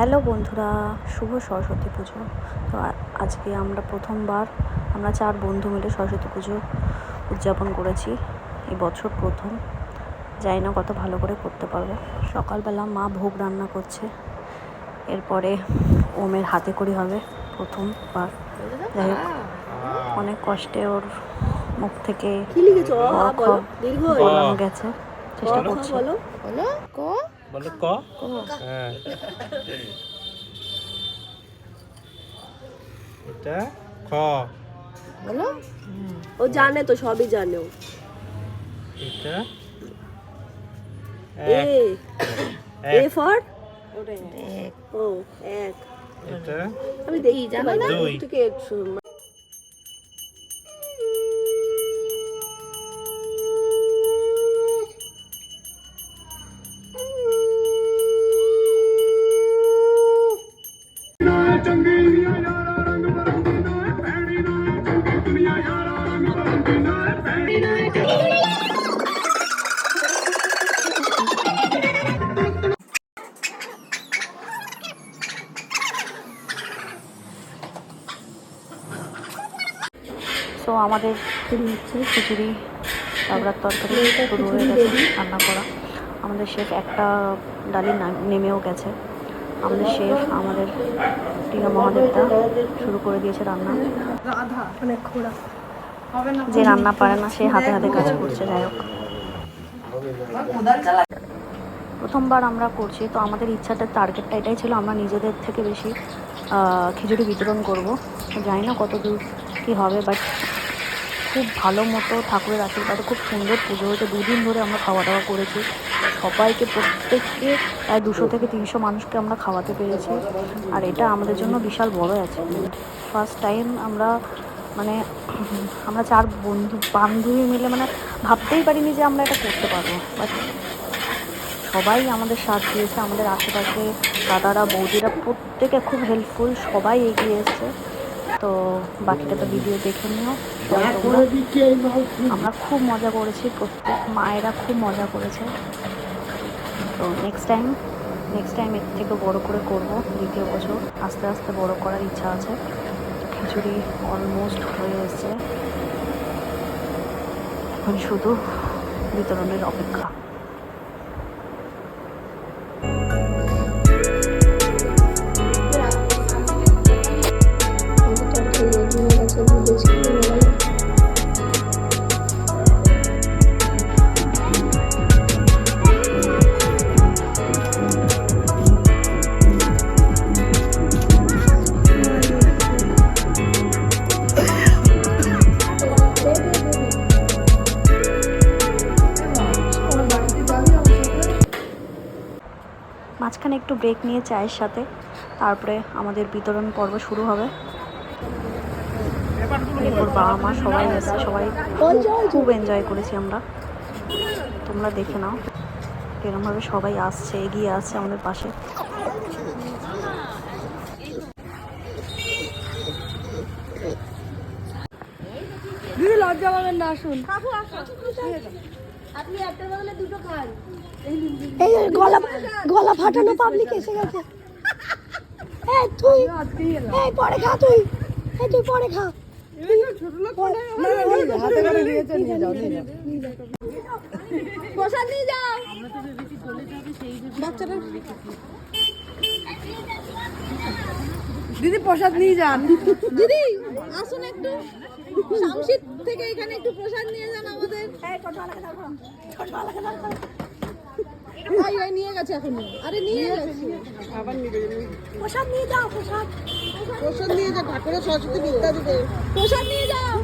Hello বন্ধুরা, শুভ সরস্বতী পুজো। তো আজকে আমরা প্রথমবার আমরা 4 বন্ধু মিলে সরস্বতী পুজো উদযাপন করেছি। এই বছর প্রথম, জানি না কত ভালো করে করতে পারবো। সকালবেলা মা ভোগ রান্না করছে, এরপরে ওমের হাতে করি হবে প্রথমবার। যাই হোক, অনেক কষ্টে ওর মুখ থেকে বলানো গেছে, চেষ্টা করছি। এটা খ বলো। ও জানে তো, সবই জানে ও। এটা এ ফর ও এক। এটা আমি দেখি জানো না দুই। থেকে সো আমাদের খিচুড়ি রাবড়ার তরকারি শুরু হয়ে গেছে রান্না করা। আমাদের শেফ একটা ডালি নেমেও গেছে। আমাদের শেফ, আমাদের টিনা মহাদেবদা শুরু করে দিয়েছে রান্না। যে রান্না পারে না সে হাতে হাতে কাজ করছে। যাই হোক, প্রথমবার আমরা করছি, তো আমাদের ইচ্ছাটা, টার্গেটটা এটাই ছিল, আমরা নিজেদের থেকে বেশি খিচুড়ি বিতরণ করব। জানি না কত দূর কী হবে, বাট খুব ভালো মতো ঠাকুরের আশীর্বাদে খুব সুন্দর পুজো হয়েছে। 2 দিন ধরে আমরা খাওয়া দাওয়া করেছি, সবাইকে, প্রত্যেককে প্রায় 200 থেকে 300 মানুষকে আমরা খাওয়াতে পেরেছি। আর এটা আমাদের জন্য বিশাল বড় অ্যাচিভমেন্ট। ফার্স্ট টাইম আমরা 4 বান্ধবী মিলে ভাবতেই পারিনি যে আমরা এটা করতে পারবো। বাট সবাই আমাদের সাথ দিয়েছে, আমাদের আশেপাশে দাদারা, বৌদিরা প্রত্যেকে খুব হেল্পফুল, সবাই এগিয়ে এসছে। তো বাকিটা তো ভিডিও দেখে নিও। আমরা খুব মজা করেছি, প্রত্যেক মায়েরা খুব মজা করেছে। তো নেক্সট টাইম এর থেকে বড় করে করব। দ্বিতীয় বছর আস্তে আস্তে বড় করার ইচ্ছা আছে। খিচুড়ি অলমোস্ট হয়ে এসছে, এখন শুধু বিতরণের অপেক্ষা। মাঝখানে একটু ব্রেক নিয়ে চায়ের সাথে, তারপরে আমাদের বিতরণ পর্ব শুরু হবে। এরপর বাবা মা সবাই এসে, সবাই খুব এনজয় করেছি আমরা। তোমরা দেখে নাও এরকমভাবে সবাই আসছে, এগিয়ে আসছে আমাদের পাশে। দিদি লজ্জা পাবেন না, আসুন। আপনি একটার বদলে দুটো খান। এই গলা ফাটানো পাবলিক এসে গেছে। এই তুই, এই পরে খা তুই, এই তুই পরে খা। প্রসাদ নিয়ে যাও বাচ্চারা। দিদি প্রসাদ নিয়ে যান। দিদি আসুন, একটু শামশিদ থেকে এখানে একটু প্রসাদ নিয়ে যান আমাদের। ভাই ভাই নিয়ে গেছে এখন। আরে নিয়ে গেছে, আবার প্রসাদ নিয়ে যাও। প্রসাদ নিয়ে যাও, ঠাকুরের সরস্বতী বিদ্যা দিতে প্রসাদ নিয়ে যাও।